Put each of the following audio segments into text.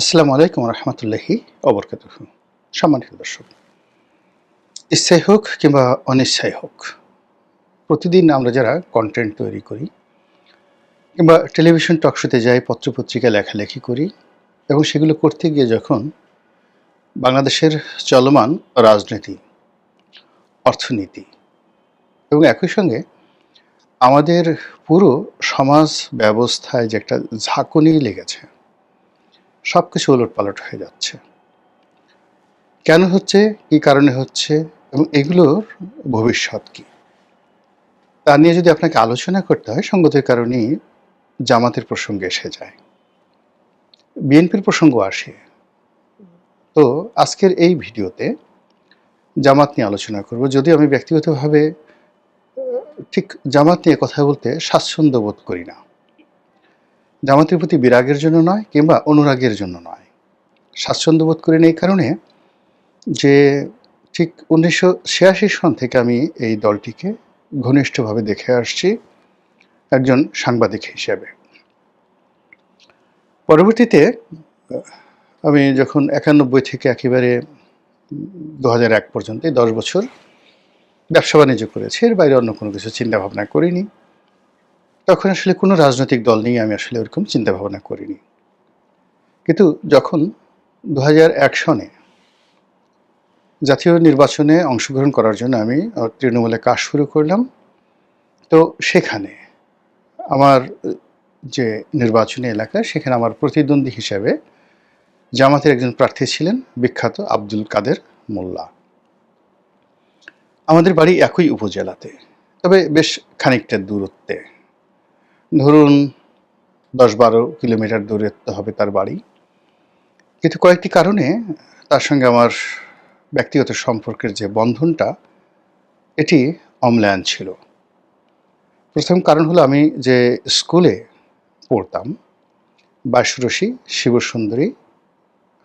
আসসালামু আলাইকুম রহমতুল্লাহি অবরকাতুহ। সম্মানিত দর্শক, ইচ্ছাই হোক কিংবা অনিচ্ছাই হোক, প্রতিদিন আমরা যারা কন্টেন্ট তৈরি করি কিংবা টেলিভিশন টকশোতে যাই, পত্রপত্রিকায় লেখালেখি করি এবং সেগুলো করতে গিয়ে যখন বাংলাদেশের চলমান রাজনীতি, অর্থনীতি এবং একই সঙ্গে আমাদের পুরো সমাজ ব্যবস্থায় যে একটা ঝাঁকুনি লেগেছে, সব কিছু ওলটপালট হয়ে যাচ্ছে। কেন হচ্ছে, কী কারণে হচ্ছে এবং এগুলোর ভবিষ্যৎ কী, তা নিয়ে যদি আপনাকে আলোচনা করতে হয়, সঙ্গত কারণেই জামাতের প্রসঙ্গে এসে যায়, বিএনপির প্রসঙ্গ আসে। তো আজকের এই ভিডিওতে জামাত নিয়ে আলোচনা করব, যদিও আমি ব্যক্তিগতভাবে ঠিক জামাত নিয়ে কথা বলতে স্বাচ্ছন্দ্য বোধ করি না। জামাতের প্রতি বিরাগের জন্য নয় কিংবা অনুরাগের জন্য নয়, স্বাচ্ছন্দ্য বোধ করি না এই কারণে যে ঠিক 1986 সন থেকে আমি এই দলটিকে ঘনিষ্ঠভাবে দেখে আসছি একজন সাংবাদিক হিসেবে। পরবর্তীতে আমি যখন 91 থেকে একেবারে 2001 পর্যন্ত 10 বছর ব্যবসা বাণিজ্য করেছি, এর বাইরে অন্য কোনো কিছু চিন্তাভাবনা করিনি। তখন আসলে কোনো রাজনৈতিক দল নিয়ে আমি আসলে ওরকম চিন্তাভাবনা করিনি। কিন্তু যখন 2001 সনে জাতীয় নির্বাচনে অংশগ্রহণ করার জন্য আমি তৃণমূলে কাজ শুরু করলাম, তো সেখানে আমার যে নির্বাচনী এলাকা, সেখানে আমার প্রতিদ্বন্দ্বী হিসেবে জামাতের একজন প্রার্থী ছিলেন বিখ্যাত আব্দুল কাদের মোল্লা। আমাদের বাড়ি একই উপজেলাতে, তবে বেশ খানিকটা দূরত্বে, ধরুন 10-12 কিলোমিটার দূরত্ব হবে তার বাড়ি। কিন্তু কয়েকটি কারণে তার সঙ্গে আমার ব্যক্তিগত সম্পর্কের যে বন্ধনটা, এটি অম্লান ছিল। প্রথম কারণ হলো, আমি যে স্কুলে পড়তাম, বাঁশরশি শিবসুন্দরী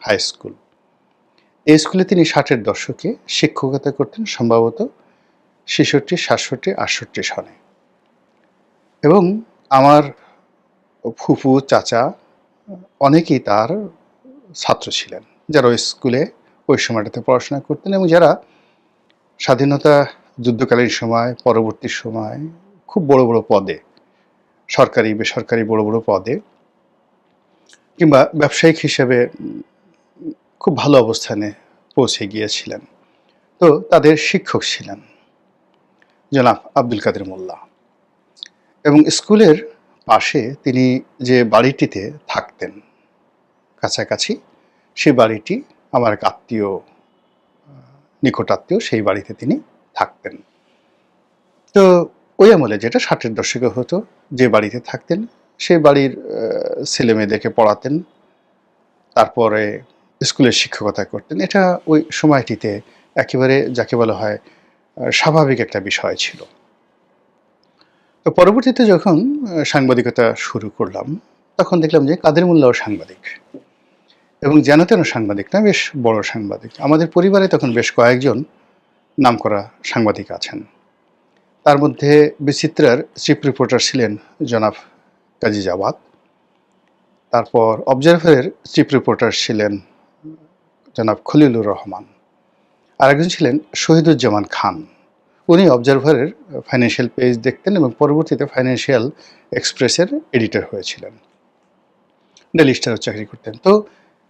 হাই স্কুল, এই স্কুলে তিনি 60-এর দশকে শিক্ষকতা করতেন, সম্ভবত 66, 67, 68 সনে। এবং আমার ফুফু, চাচা অনেকেই তার ছাত্র ছিলেন, যারা ওই স্কুলে ওই সময়টাতে পড়াশোনা করতেন এবং যারা স্বাধীনতা যুদ্ধকালীন সময়, পরবর্তী সময় খুব বড় বড় পদে, সরকারি বেসরকারি বড় বড় পদে কিংবা ব্যবসায়িক হিসেবে খুব ভালো অবস্থানে পৌঁছে গিয়েছিলেন। তো তাদের শিক্ষক ছিলেন জনাব আব্দুল কাদের মোল্লা। এবং স্কুলের পাশে তিনি যে বাড়িটিতে থাকতেন কাছাকাছি, সেই বাড়িটি আমার এক আত্মীয়, নিকট আত্মীয়, সেই বাড়িতে তিনি থাকতেন। তো ওই আমলে যেটা 60-এর দশকে হতো, যে বাড়িতে থাকতেন সেই বাড়ির ছেলে মেয়েদেরকে পড়াতেন, তারপরে স্কুলের শিক্ষকতা করতেন। এটা ওই সময়টিতে একেবারে যাকে বলা হয় স্বাভাবিক একটা বিষয় ছিল। তো পরবর্তীতে যখন সাংবাদিকতা শুরু করলাম, তখন দেখলাম যে কাদের মোল্লাও সাংবাদিক, এবং যেন তেন সাংবাদিক না, বেশ বড় সাংবাদিক। আমাদের পরিবারে তখন বেশ কয়েকজন নামকরা সাংবাদিক আছেন। তার মধ্যে বিচিত্রার চিফ রিপোর্টার ছিলেন জনাব কাজী জাওয়াদ, তারপর অবজারভারের চিফ রিপোর্টার ছিলেন জনাব খলিলুর রহমান, আরেকজন ছিলেন শহীদুজ্জামান খান। উনি অবজারভারের ফাইন্যান্সিয়াল পেজ দেখতেন এবং পরবর্তীতে ফাইন্যান্সিয়াল এক্সপ্রেসের এডিটর হয়েছিলেন, ডেলি স্টারও চাকরি করতেন। তো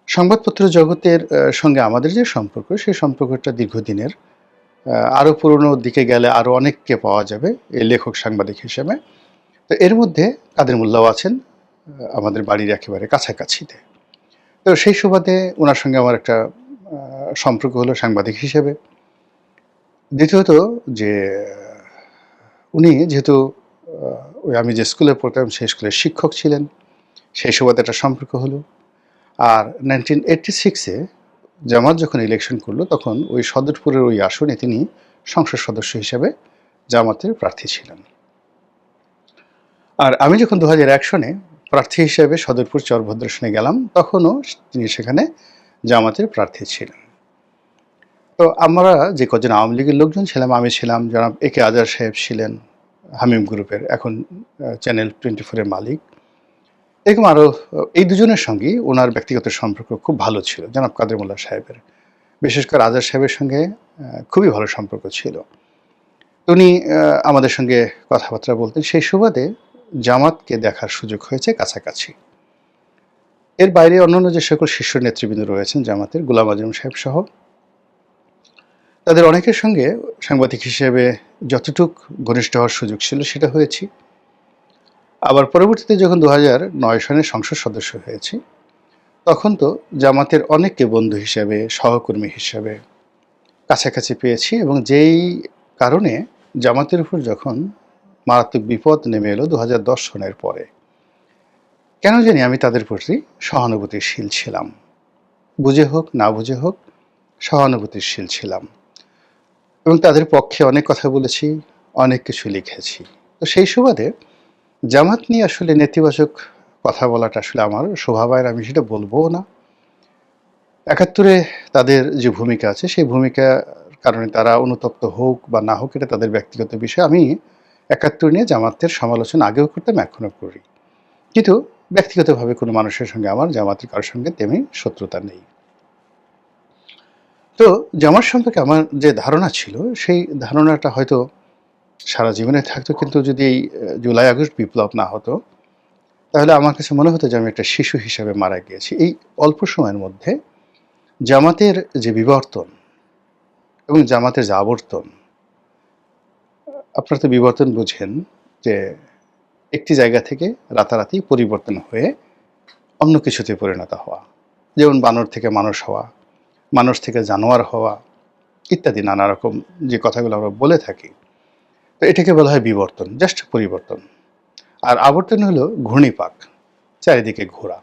সংবাদপত্র জগতের সঙ্গে আমাদের যে সম্পর্ক, সেই সম্পর্কটা দীর্ঘদিনের। আরও পুরনো দিকে গেলে আরও অনেককে পাওয়া যাবে এই লেখক সাংবাদিক হিসেবে। তো এর মধ্যে কাদের মোল্লাও আছেন আমাদের বাড়ির একেবারে কাছাকাছিতে। তো সেই সুবাদে ওনার সঙ্গে আমার একটা সম্পর্ক হলো সাংবাদিক হিসেবে। দ্বিতীয়ত যে উনি যেহেতু ওই আমি যে স্কুলে পড়তাম সেই স্কুলের শিক্ষক ছিলেন, সেই সুবাদে একটা সম্পর্ক হলো। আর 1986-এ জামাত যখন ইলেকশন করলো, তখন ওই সদরপুরের ওই আসনে তিনি সংসদ সদস্য হিসেবে জামাতের প্রার্থী ছিলেন। আর আমি যখন 2001 সনে প্রার্থী হিসেবে সদরপুর চরভদ্রসনে গেলাম, তখনও তিনি সেখানে জামাতের প্রার্থী ছিলেন। তো আমরা যে কজন আওয়ামী লীগের লোকজন ছিলাম, আমি ছিলাম, জনাব একে আজাদ সাহেব ছিলেন হামিম গ্রুপের, এখন চ্যানেল 24-এর মালিক, এরকম আরও এই দুজনের সঙ্গেই ওনার ব্যক্তিগত সম্পর্ক খুব ভালো ছিল জনাব কাদের মোল্লা সাহেবের। বিশেষ করে আজাদ সাহেবের সঙ্গে খুবই ভালো সম্পর্ক ছিল। উনি আমাদের সঙ্গে কথাবার্তা বলতেন। সেই সুবাদে জামাতকে দেখার সুযোগ হয়েছে কাছাকাছি। এর বাইরে অন্যান্য যে সকল শীর্ষ নেতৃবৃন্দ রয়েছেন জামাতের, গোলাম আজম সাহেব সহ, তাদের অনেকের সঙ্গে সাংবাদিক হিসেবে যতটুক ঘনিষ্ঠ হওয়ার সুযোগ ছিল সেটা হয়েছি। আবার পরবর্তীতে যখন 2009 সনে সংসদ সদস্য হয়েছি, তখন তো জামাতের অনেককে বন্ধু হিসেবে, সহকর্মী হিসেবে কাছাকাছি পেয়েছি, এবং যেই কারণে জামাতের উপর যখন মারাত্মক বিপদ নেমে এলো 2010 সনের পরে, কেন জানি আমি তাদের প্রতি সহানুভূতিশীল ছিলাম। বুঝে হোক না বুঝে হোক সহানুভূতিশীল ছিলাম, এবং তাদের পক্ষে অনেক কথা বলেছি, অনেক কিছু লিখেছি। তো সেই সুবাদে জামাত নিয়ে আসলে নেতিবাচক কথা বলাটা আসলে আমার স্বভাবের, আমি সেটা বলবও না। 71-এ তাদের যে ভূমিকা আছে সেই ভূমিকার কারণে তারা অনুতপ্ত হোক বা না হোক এটা তাদের ব্যক্তিগত বিষয়। আমি 71 নিয়ে জামাতের সমালোচনা আগেও করতাম, এখনও করি, কিন্তু ব্যক্তিগতভাবে কোনো মানুষের সঙ্গে আমার জামাতের কারোর সঙ্গে তেমনি শত্রুতা নেই। তো জামাত সম্পর্কে আমার যে ধারণা ছিল সেই ধারণাটা হয়তো সারা জীবনে থাকতো, কিন্তু যদি এই জুলাই আগস্ট বিপ্লব না হতো তাহলে আমার কাছে মনে হতো যে আমি একটা শিশু হিসেবে মারা গিয়েছি। এই অল্প সময়ের মধ্যে জামাতের যে বিবর্তন এবং জামাতের যে আবর্তন, আপনারা তো বিবর্তন বুঝেন, যে একটি জায়গা থেকে রাতারাতি পরিবর্তন হয়ে অন্য কিছুতে পরিণত হওয়া, যেমন বানর থেকে মানুষ হওয়া, মানুষ থেকে জানোয়ার হওয়া ইত্যাদি নানা রকম যে কথাগুলো আমরা বলে থাকি, তো এটাকে বলা হয় বিবর্তন, জাস্ট পরিবর্তন। আর আবর্তন হলো ঘূর্ণিপাক, চারিদিকে ঘোরা।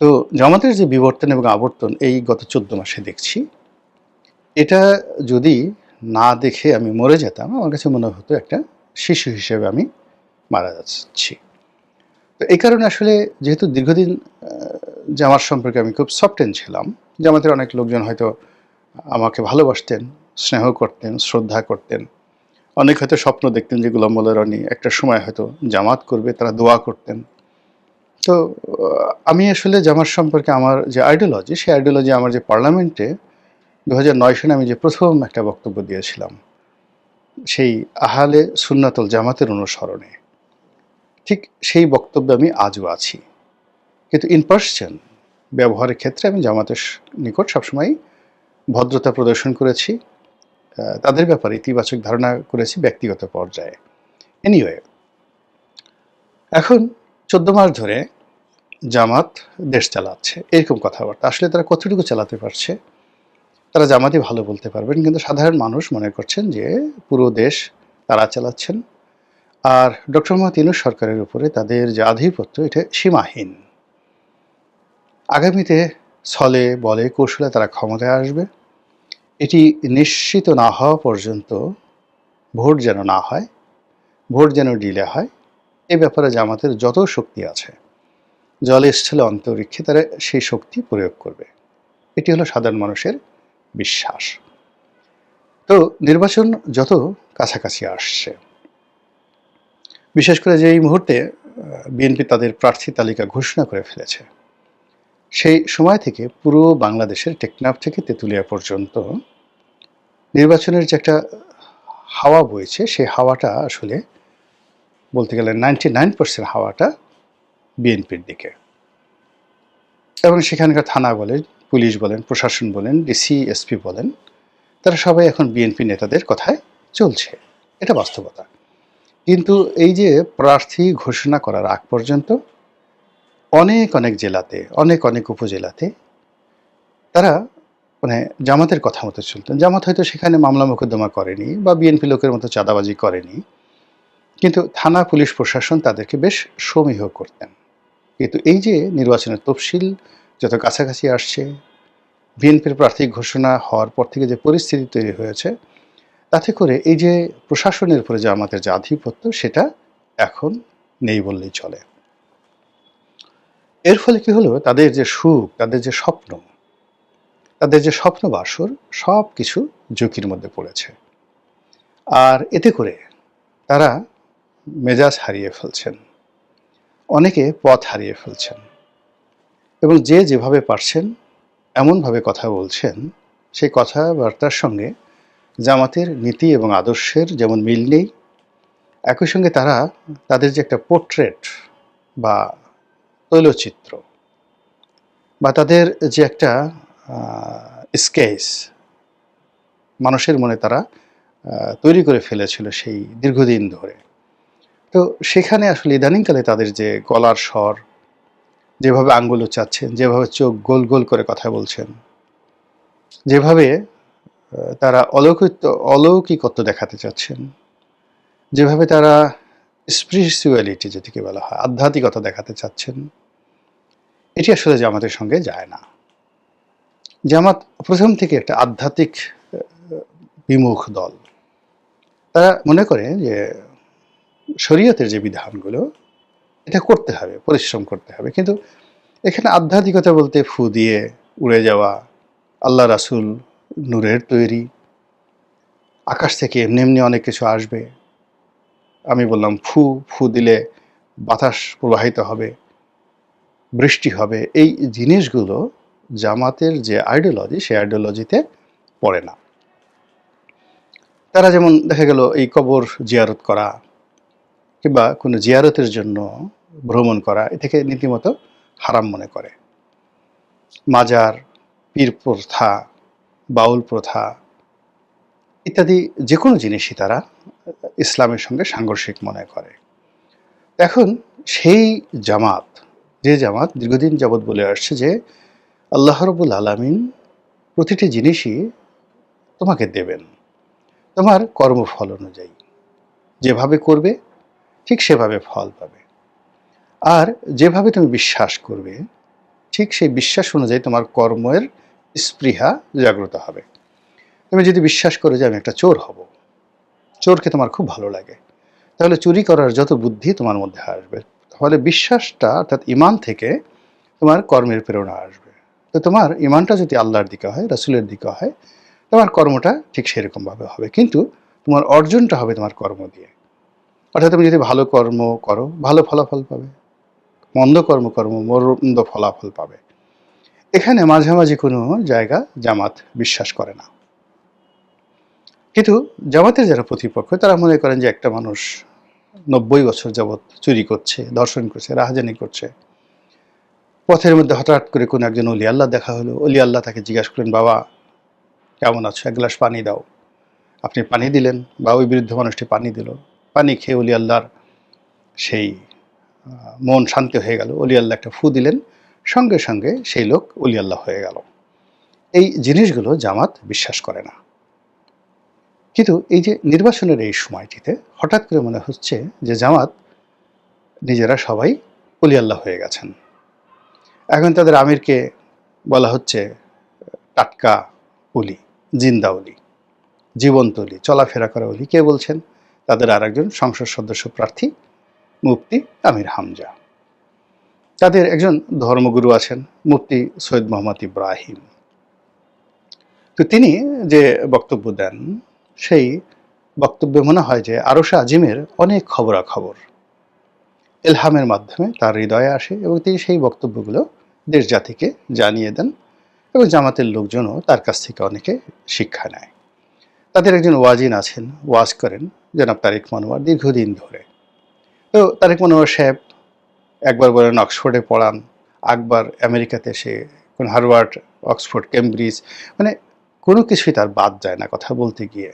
তো জামাতের যে বিবর্তন এবং আবর্তন এই গত 14 মাসে দেখছি, এটা যদি না দেখে আমি মরে যেতাম, আমার কাছে মনে হতো একটা শিশু হিসেবে আমি মারা যাচ্ছি। তো এই কারণে আসলে যেহেতু দীর্ঘদিন জামাত সম্পর্কে আমি খুব সফটেন ছিলাম, জামাতের অনেক লোকজন হয়তো আমাকে ভালোবাসতেন, স্নেহ করতেন, শ্রদ্ধা করতেন, অনেক হয়তো স্বপ্ন দেখতেন যে গোলাম মোল্লা রনি একটা সময় হয়তো জামাত করবে, তারা দোয়া করতেন। তো আমি আসলে জামাত সম্পর্কে আমার যে আইডিওলজি, সেই আইডিওলজি আমার যে পার্লামেন্টে 2009 সনে আমি যে প্রথম একটা বক্তব্য দিয়েছিলাম, সেই আহলে সুন্নাতুল জামাতের অনুসরণে, ঠিক সেই বক্তব্যে আমি আজও আছি। কিন্তু ইন পার্সন ব্যবহারের ক্ষেত্রে আমি জামাতের নিকট সবসময় ভদ্রতা প্রদর্শন করেছি, তাদের ব্যাপারে ইতিবাচক ধারণা করেছি ব্যক্তিগত পর্যায়ে। এনিওয়ে, এখন 14 মাস ধরে জামাত দেশ চালাচ্ছে, এরকম কথাবার্তা আসলে তারা কতটুকু চালাতে পারছে, তারা জামাতই ভালো বলতে পারবেন, কিন্তু সাধারণ মানুষ মনে করছেন যে পুরো দেশ তারা চালাচ্ছেন। আর ডক্টর মোহাম্মদ ইউনূস সরকারের উপরে তাদের যে আধিপত্য, এটা সীমাহীন। আগামীতে ছলে বলে কৌশলে তারা ক্ষমতায় আসবে, এটি নিশ্চিত না হওয়া পর্যন্ত ভোট যেন না হয়, ভোট যেন ডিলে হয়, এ ব্যাপারে জামাতের যত শক্তি আছে জলে স্থলে অন্তরিক্ষে তারা সেই শক্তি প্রয়োগ করবে। এটি হলো সাধারণ মানুষের বিশ্বাস। তো নির্বাচন যত কাছাকাছি আসছে, বিশেষ করে যে এই মুহূর্তে বিএনপি তাদের প্রার্থী তালিকা ঘোষণা করে ফেলেছে, সেই সময় থেকে পুরো বাংলাদেশের টেকনাফ থেকে তেঁতুলিয়া পর্যন্ত নির্বাচনের যে একটা হাওয়া বইছে, সেই হাওয়াটা আসলে বলতে গেলে 99% হাওয়াটা বিএনপির দিকে। এবং সেখানকার থানা বলেন, পুলিশ বলেন, প্রশাসন বলেন, ডিসি এসপি বলেন, তারা সবাই এখন বিএনপি নেতাদের কথায় চলছে, এটা বাস্তবতা। কিন্তু এই যে প্রার্থী ঘোষণা করার আগ পর্যন্ত অনেক অনেক জেলাতে, অনেক অনেক উপজেলাতে তারা মানে জামাতের কথা মতো চলতেন। জামাত হয়তো সেখানে মামলা মোকদ্দমা করেনি বা বিএনপি লোকের মতো চাঁদাবাজি করেনি, কিন্তু থানা পুলিশ প্রশাসন তাদেরকে বেশ সমীহ করতেন। কিন্তু এই যে নির্বাচনের তফসিল যত কাছাকাছি আসছে, বিএনপির প্রার্থী ঘোষণা হওয়ার পর থেকে যে পরিস্থিতি তৈরি হয়েছে, তাতে করে এই যে প্রশাসনের উপরে যে আমাদের যে আধিপত্য, সেটা এখন নেই বললেই চলে। এর ফলে কি হলো, তাদের যে সুখ, তাদের যে স্বপ্ন, তাদের যে স্বপ্ন বাসর, সব কিছু ঝুঁকির মধ্যে পড়েছে। আর এতে করে তারা মেজাজ হারিয়ে ফেলছেন। অনেকে পথ হারিয়ে ফেলছেন এবং যে যেভাবে পারছেন এমনভাবে কথা বলছেন, সেই কথাবার্তার সঙ্গে জামাতের নীতি এবং আদর্শের যেমন মিল নেই, একই সঙ্গে তারা তাদের যে একটা পোর্ট্রেট বা তৈলচিত্র বা তাদের যে একটা স্কেচ মানুষের মনে তারা তৈরি করে ফেলেছিল সেই দীর্ঘদিন ধরে। তো সেখানে আসলে ইদানিংকালে তাদের যে গলার স্বর, যেভাবে আঙ্গুল উচ্চাচ্ছেন, যেভাবে চোখ গোল গোল করে কথা বলছেন, যেভাবে তারা অলৌকিকত্ব দেখাতে চাচ্ছেন, যেভাবে তারা স্পিরিচুয়ালিটি যেটিকে বলা হয়, আধ্যাত্মিকতা দেখাতে চাচ্ছেন, এটি আসলে জামাতের সঙ্গে যায় না। জামাত প্রথম থেকে একটা আধ্যাত্মিক বিমুখ দল। তারা মনে করে যে শরীয়তের যে বিধানগুলো এটা করতে হবে, পরিশ্রম করতে হবে, কিন্তু এখানে আধ্যাত্মিকতা বলতে ফু দিয়ে উড়ে যাওয়া, আল্লাহ রাসূল নূরের তৈরি, আকাশ থেকে এমনি এমনি অনেক কিছু আসবে, আমি বললাম ফু, ফু দিলে বাতাস প্রবাহিত হবে, বৃষ্টি হবে, এই জিনিসগুলো জামাতের যে আইডিওলজি সেই আইডিওলজিতে পড়ে না। তারা যেমন দেখা গেল এই কবর জিয়ারত করা কিংবা কোনো জিয়ারতের জন্য ভ্রমণ করা এটাকে রীতিমতো হারাম মনে করে। মাজার, পীর প্রথা, বাউল প্রথা ইত্যাদি যে কোনো জিনিসই তারা ইসলামের সঙ্গে সাংঘর্ষিক মনে করে। এখন সেই জামাত, যে জামাত দীর্ঘদিন যাবৎ বলে আসছে যে আল্লাহ রাব্বুল আলামিন প্রতিটি জিনিসই তোমাকে দেবেন তোমার কর্মফল অনুযায়ী, যেভাবে করবে ঠিক সেভাবে ফল পাবে, আর যেভাবে তুমি বিশ্বাস করবে ঠিক সেই বিশ্বাস অনুযায়ী তোমার কর্মের স্পৃহা জাগ্রত হবে। তুমি যদি বিশ্বাস করো যে আমি একটা চোর হব, চোরকে তোমার খুব ভালো লাগে, তাহলে চুরি করার যত বুদ্ধি তোমার মধ্যে আসবে। তাহলে বিশ্বাসটা অর্থাৎ ইমান থেকে তোমার কর্মের প্রেরণা আসবে। তো তোমার ইমানটা যদি আল্লাহর দিকে হয়, রাসূলের দিকে হয়, তোমার কর্মটা ঠিক সেরকমভাবে হবে, কিন্তু তোমার অর্জনটা হবে তোমার কর্ম দিয়ে। অর্থাৎ তুমি যদি ভালো কর্ম করো ভালো ফলাফল পাবে, মন্দ কর্ম মন্দ ফলাফল পাবে। এখানে মাঝামাঝি কোনো জায়গা জামাত বিশ্বাস করে না। কিন্তু জামাতের যারা প্রতিপক্ষ তারা মনে করেন যে একটা মানুষ ৯০ বছর যাবৎ চুরি করছে, ধর্ষণ করছে, রাহাজানি করছে, পথের মধ্যে হঠাৎ করে কোনো একজন অলি আল্লাহ দেখা হলো, অলি আল্লাহ তাকে জিজ্ঞাসা করলেন, বাবা কেমন আছো, এক গ্লাস পানি দাও। আপনি পানি দিলেন বা ওই বৃদ্ধ মানুষটি পানি দিল, পানি খেয়ে অলি আল্লাহর সেই মন শান্ত হয়ে গেল, অলি আল্লাহ একটা ফু দিলেন, সঙ্গে সঙ্গে সেই লোক অলি আল্লাহ হয়ে গেল। এই জিনিসগুলো জামাত বিশ্বাস করে না। কিন্তু এই যে নির্বাচনের এই সময়টিতে হঠাৎ করে মনে হচ্ছে যে জামাত নিজেরা সবাই অলি আল্লাহ হয়ে গেছেন। এখন তাদের আমিরকে বলা হচ্ছে টাটকা অলি, জিন্দা অলি, জীবন্ত অলি, চলাফেরা করা অলি। কে বলছেন? তাদের আর একজন সংসদ সদস্য প্রার্থী মুফতি আমির হামজা। তাদের একজন ধর্মগুরু আছেন মুফতি সৈয়দ মোহাম্মদ ইব্রাহিম। তো তিনি যে বক্তব্য দেন সেই বক্তব্যে মনে হয় যে আরশে আজিমের অনেক খবরাখবর ইলহামের মাধ্যমে তার হৃদয়ে আসে এবং তিনি সেই বক্তব্যগুলো দেশ জাতিকে জানিয়ে দেন এবং জামাতের লোকজনও তার কাছ থেকে অনেকে শিক্ষা নেয়। তাদের একজন ওয়াজিন আছেন, ওয়াজ করেন, জনাব তারেক মনোয়ার, দীর্ঘদিন ধরে। তো তারেক মনোয়ার সাহেব একবার বলেন অক্সফোর্ডে পড়ান, একবার আমেরিকাতে সে কোন হার্ভার্ড, অক্সফোর্ড, কেমব্রিজ, মানে কোনো কিছুই তার বাদ যায় না কথা বলতে গিয়ে।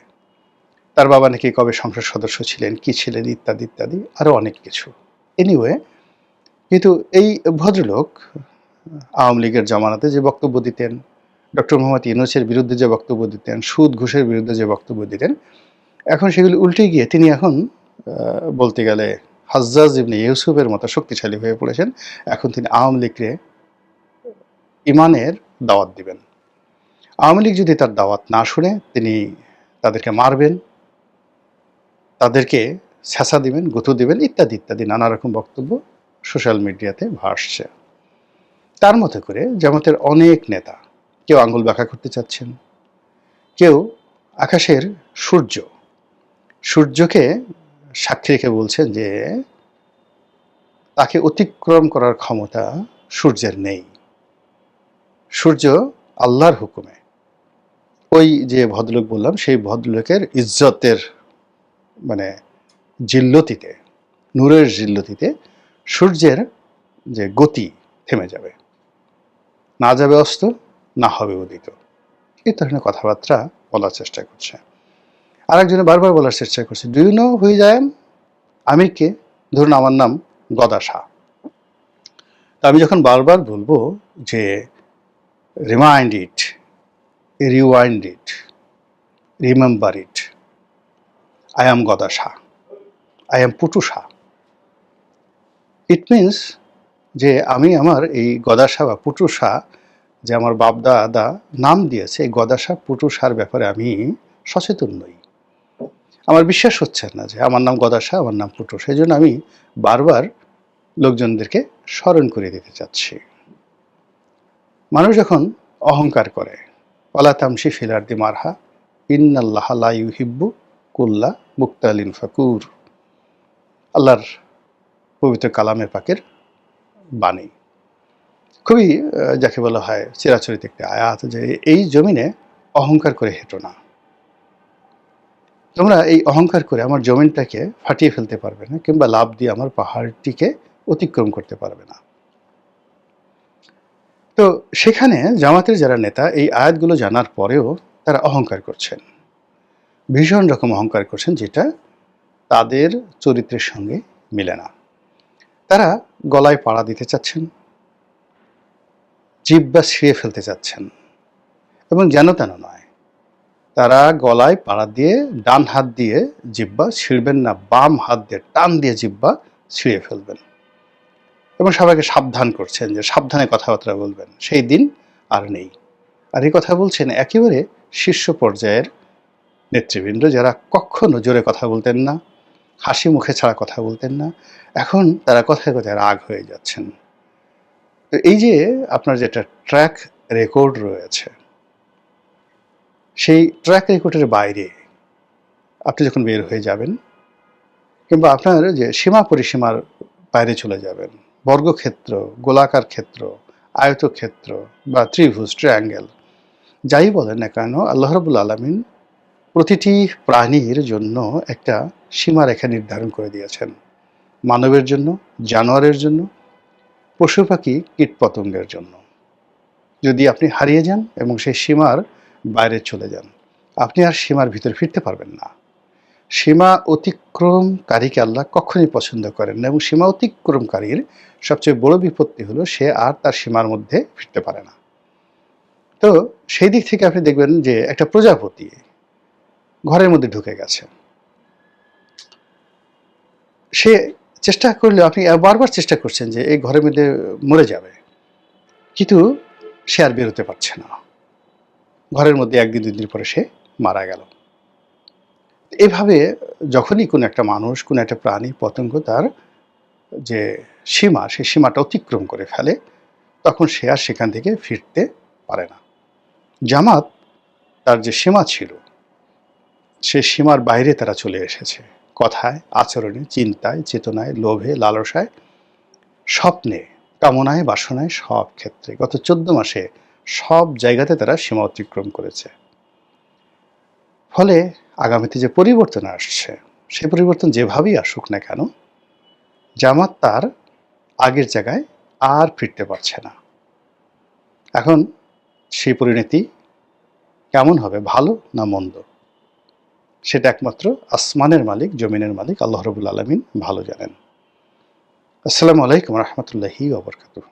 তার বাবা নাকি কবে সংসদ সদস্য ছিলেন, কি ছিলেন, ইত্যাদি ইত্যাদি আরও অনেক কিছু। এনিওয়ে, কিন্তু এই ভদ্রলোক আওয়ামী লীগের জমানাতে যে বক্তব্য দিতেন, ডক্টর মোহাম্মদ ইউনূসের বিরুদ্ধে যে বক্তব্য দিতেন, সুদ ঘুষের বিরুদ্ধে যে বক্তব্য দিতেন, এখন সেগুলি উল্টে গিয়ে তিনি এখন বলতে গেলে হাজ্জাজ ইবনে ইউসুফের মতো শক্তিশালী হয়ে পড়েছেন। এখন তিনি আওয়ামী লীগকে ইমানের দাওয়াত দিবেন। আওয়ামী লীগ যদি তার দাওয়াত না শুনে তিনি তাদেরকে মারবেন, তাদেরকে ছ্যাঁচা দিবেন, গুঁতো দিবেন, ইত্যাদি ইত্যাদি নানা রকম বক্তব্য সোশ্যাল মিডিয়াতে ভাসছে। তার মতো করে জামাতের অনেক নেতা কেউ আঙ্গুল বাঁকা করতে চাচ্ছেন, কেউ আকাশের সূর্যকে সাক্ষী রেখে বলছেন যে তাকে অতিক্রম করার ক্ষমতা সূর্যের নেই। সূর্য আল্লাহর হুকুমে, ওই যে ভদ্রলোক বললাম সেই ভদ্রলোকের ইজ্জতের মানে জিল্লতিতে, নূরের জিল্লতিতে সূর্যের যে গতি থেমে যাবে, না যাবে অস্ত, না হবে উদিত। এই ধরনের কথাবার্তা বলার চেষ্টা করছে। আরেকজনে বারবার বলার চেষ্টা করছে, do you know who I am? আমি কে? ধরুন আমার নাম গদা শাহ। তা আমি যখন বারবার বলবো যে remind it, rewind it, remember it, I am গদা Shah, I am Putu Shah, it means যে আমি আমার এই গদা শাহ বা পুটু শাহ, যে আমার বাপ দাদা নাম দিয়েছে, এই গদা শাহ পুটু শাহর ব্যাপারে আমি সচেতন নই। আমার বিশ্বাস হচ্ছে না যে আমার নাম গদা শাহ, আমার নাম পুটু। সেই জন্য আমি বারবার লোকজনদেরকে স্মরণ করে দিতে চাচ্ছি। মানুষ যখন অহংকার করে, ওয়ালা তামশি ফিল আরদি মারহা ইন্নাল্লাহা লা ইউহিব্বু কুল্লা মুক্তালিন ফাকুর, আল্লাহর পবিত্র কালামের পাকের বাণী। খুবই যাকে বলা হয় চিরাচরিত একটি আয়াত, যে এই জমিনে অহংকার করে হেঁটো না। তোমরা এই অহংকার করে আমার জমিনটাকে ফাটিয়ে ফেলতে পারবে না, কিংবা লাভ দিয়ে আমার পাহাড়টিকে অতিক্রম করতে পারবে না। তো সেখানে জামাতের যারা নেতা এই আয়াতগুলো জানার পরেও তারা অহংকার করছেন, ভীষণ রকম অহংকার করছেন, যেটা তাদের চরিত্রের সঙ্গে মিলে না। তারা গলায় পাড়া দিতে চাচ্ছেন, জিহ্বা ছিঁড়ে ফেলতে চাচ্ছেন, এবং যেন তেন নয়। তারা গলায় পাড়া দিয়ে ডান হাত দিয়ে জিহ্বা ছিঁড়বেন না, বাম হাত দিয়ে টান দিয়ে জিহ্বা ছিঁড়ে ফেলবেন, এবং সবাইকে সাবধান করছেন যে সাবধানে কথাবার্তা বলবেন, সেই দিন আর নেই। আর এই কথা বলছেন একেবারে শীর্ষ পর্যায়ের নেতৃবৃন্দ, যারা কখনো জোরে কথা বলতেন না, হাসি মুখে ছাড়া কথা বলতেন না, এখন তারা কথায় কথায় রাগ হয়ে যাচ্ছেন। তো এই যে আপনার যেটা ট্র্যাক রেকর্ড রয়েছে, সেই ট্র্যাক রেকর্ডের বাইরে আপনি যখন বের হয়ে যাবেন, কিংবা আপনার যে সীমা পরিসীমার বাইরে চলে যাবেন, বর্গক্ষেত্র, গোলাকার ক্ষেত্র, আয়তক্ষেত্র বা ত্রিভুজ, ট্রায়াঙ্গেল, যাই বলেন না কেন, আল্লাহ রাব্বুল আলামিন প্রতিটি প্রাণীর জন্য একটা সীমারেখা নির্ধারণ করে দিয়েছেন। মানবের জন্য, জানোয়ারের জন্য, পশু পাখি, কীটপতঙ্গের জন্য। যদি আপনি হারিয়ে যান এবং সেই সীমার বাইরে চলে যান, আপনি আর সীমার ভিতর ফিরতে পারবেন না। সীমা অতিক্রমকারীকে আল্লাহ কখনই পছন্দ করেন না, এবং সীমা অতিক্রমকারীর সবচেয়ে বড় বিপত্তি হলো সে আর তার সীমার মধ্যে ফিরতে পারে না। তো সেই দিক থেকে আপনি দেখবেন যে একটা প্রজাপতি ঘরের মধ্যে ঢুকে গেছে, সে চেষ্টা করলে, আপনি বারবার চেষ্টা করছেন যে এই ঘরের মধ্যে মরে যাবে, কিন্তু সে আর বেরোতে পারছে না। ঘরের মধ্যে একদিন দুই দিন পরে সে মারা গেল। এভাবে যখনই কোনো একটা মানুষ, কোনো একটা প্রাণী, পতঙ্গ তার যে সীমা, সেই সীমাটা অতিক্রম করে ফেলে, তখন সে আর সেখান থেকে ফিরতে পারে না। জামাত তার যে সীমা ছিল, সে সীমার বাইরে তারা চলে এসেছে, কথায়, আচরণে, চিন্তায়, চেতনায়, লোভে, লালসায়, স্বপ্নে, কামনায়, বাসনায়, সব ক্ষেত্রে গত 14 মাসে সব জায়গাতে তারা সীমা অতিক্রম করেছে। ফলে আগামীতে যে পরিবর্তন আসছে, সেই পরিবর্তন যেভাবেই আসুক না কেন, জামাত তার আগের জায়গায় আর ফিরতে পারছে না। এখন সেই পরিণতি কেমন হবে, ভালো না মন্দ, সেটা একমাত্র আসমানের মালিক, জমিনের মালিক আল্লাহ রাব্বুল আলামিন ভালো জানেন। আসসালামু আলাইকুম ওয়া রাহমাতুল্লাহি ওয়া বারাকাতুহু।